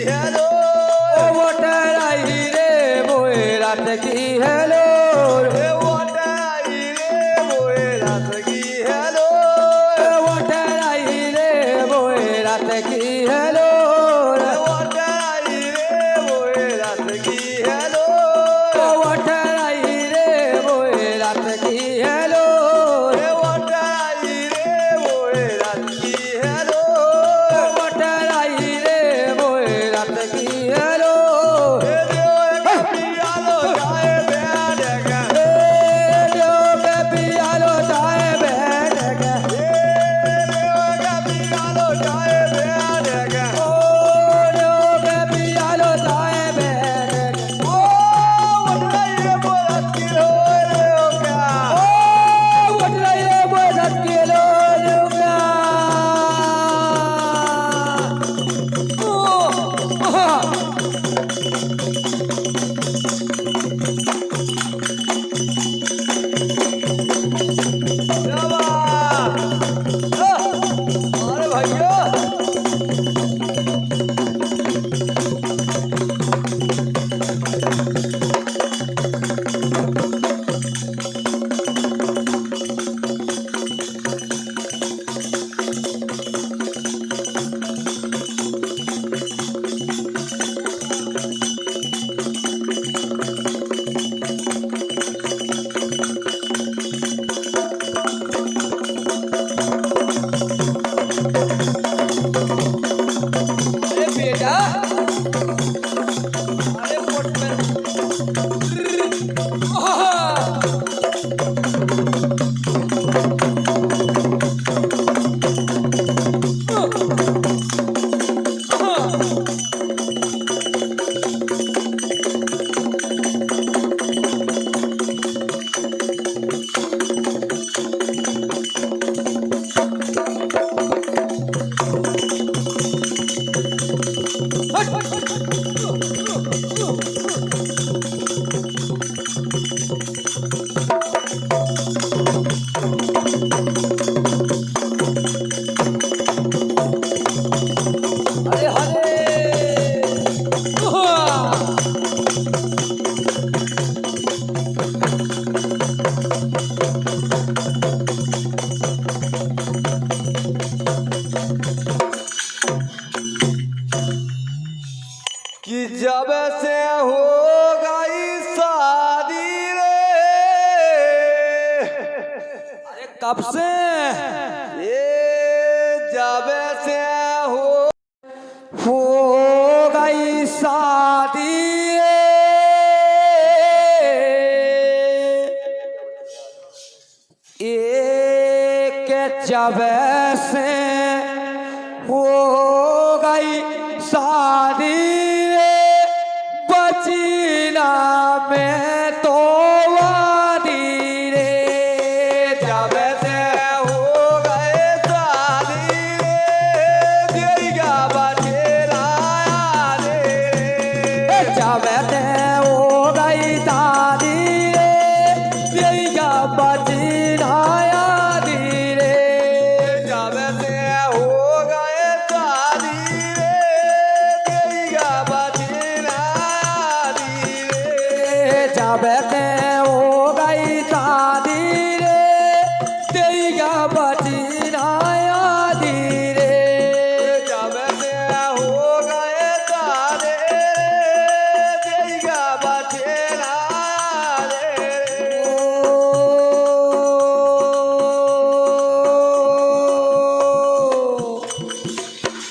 hello voter I रे मोए रात की हेलो वोटर आई रे मोए रात की हेलो वोटर आई रे मोए रात की हेलो वोटर आई रे मोए रात की हेलो वोटर आई रे मोए रात की हेलो वोटर आई रे मोए रात की हेलो वोटर आई रे मोए रात की हेलो पियालो जाए बैठ जो के पियालो चाय बैठ के पियालो जाए बैठ ओ जो के पियालो चाय बैठ के ओ वोटर बोलत की हो रे ओ क्या ओ वटराये बोलत केलो लुगा अरे भैया अरे बेटा अरे पोट में अरे हरे कि जब से हो गई शादी रे अरे कब से ये जब से हो गई शादी एक जब से हो गई शादी बचीना में तो वादी रे जब से हो गए शादी रे देगा बचेरा रे जब से हो गई शादी देगा बचीना यादी रे जब से हो गए शादी रे देगा बचेरा रे जब से हो गई शादी रे देगा बचीना यादी रे जब से हो गए शादी रे देगा बचेरा रे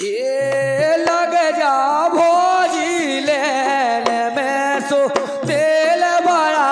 ये लग जा भोजी लेने में सो तेल बड़ा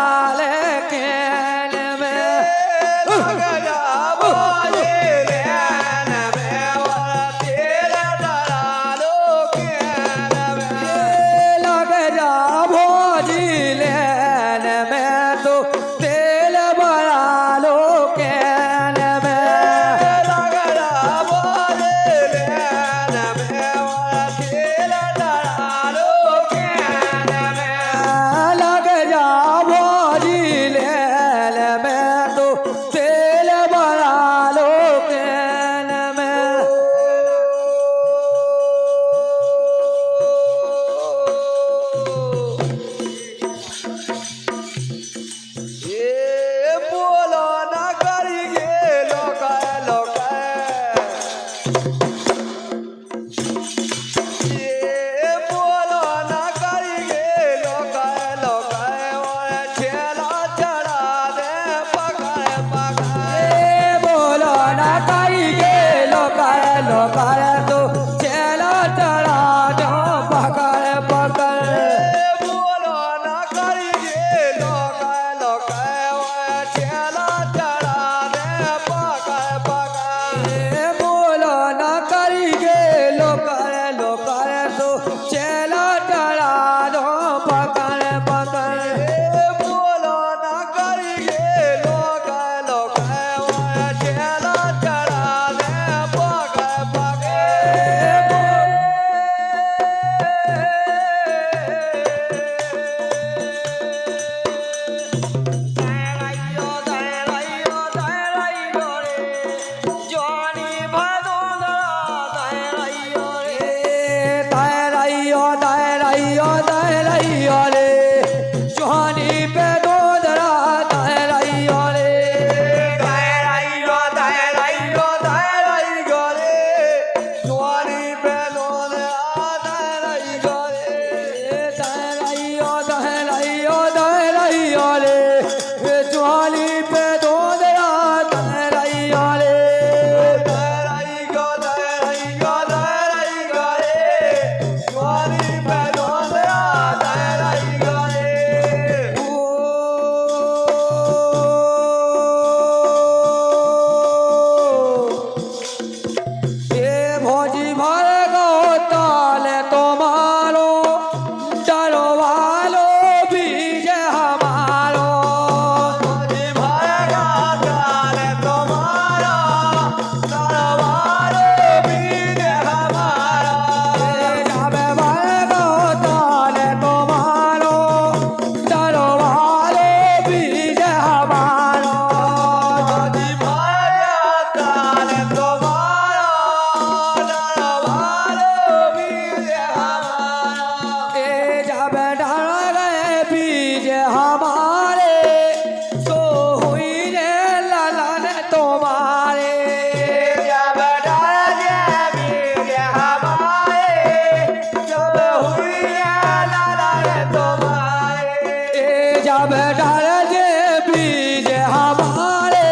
जब डाल जे बीज हमारे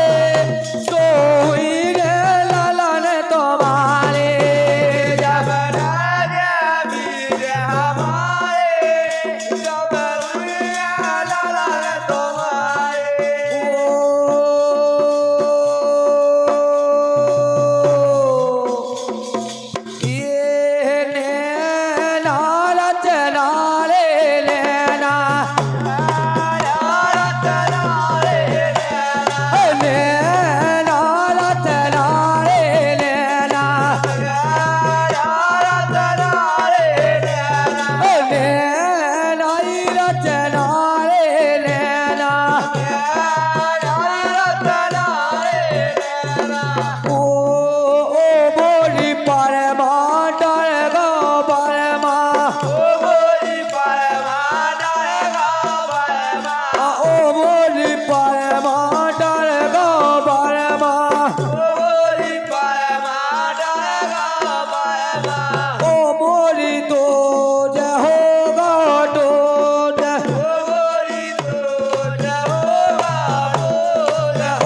तो हुई गे लालन तुम्हारे जब राजा बीज हमारे जब रुइया लालन तुम्हारे ये नैना रचना रे लेना नैना रचना रे लेना नैना ही रचना रे लेना ओ बोली परमा डर गो परमा ओ बोली परमा डर गो परमा ओ बोली तो हो गो डोज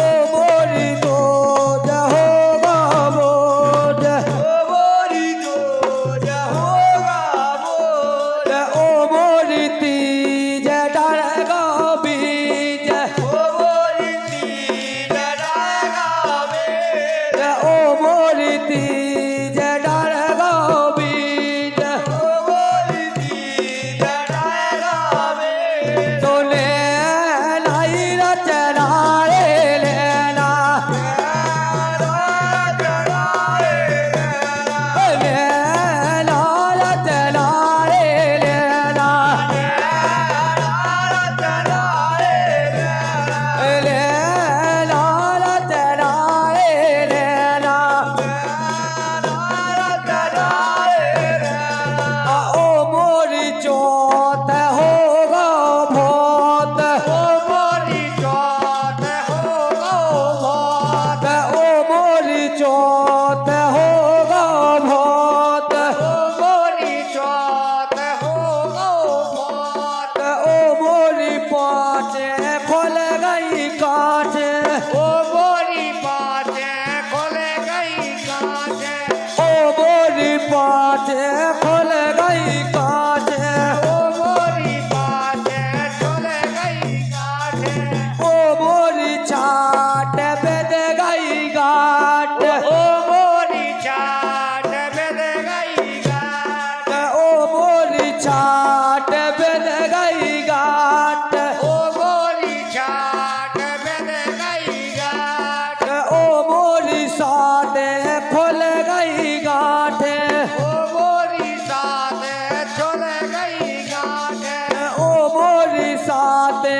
ओ बोली तो हो गो बोज ओ बोली तीज डर गो बीज ओ बोली तीज डर गो बीज तो नैना ही रचना रे लेना नैना रचना रे लेना नैना रचना रे लेना ओ मोरी चोत हो गो भोत ओ मोरी चोत हो गो भोत ओ मोरी चोत हो गो भोत ओ मोरी पाँचे खोल गई कांच ओ मोरी पाँचे खोल गई कांच ओ मोरी पाँचे खोल गई कांच ओ मोरी छाट बेद गई गाट ओ मोरी छाट बेद गई गाट ओ मोरी छाट बेद गई गाट ओ मोरी साते खोल गई गाठ ओ मोरी साते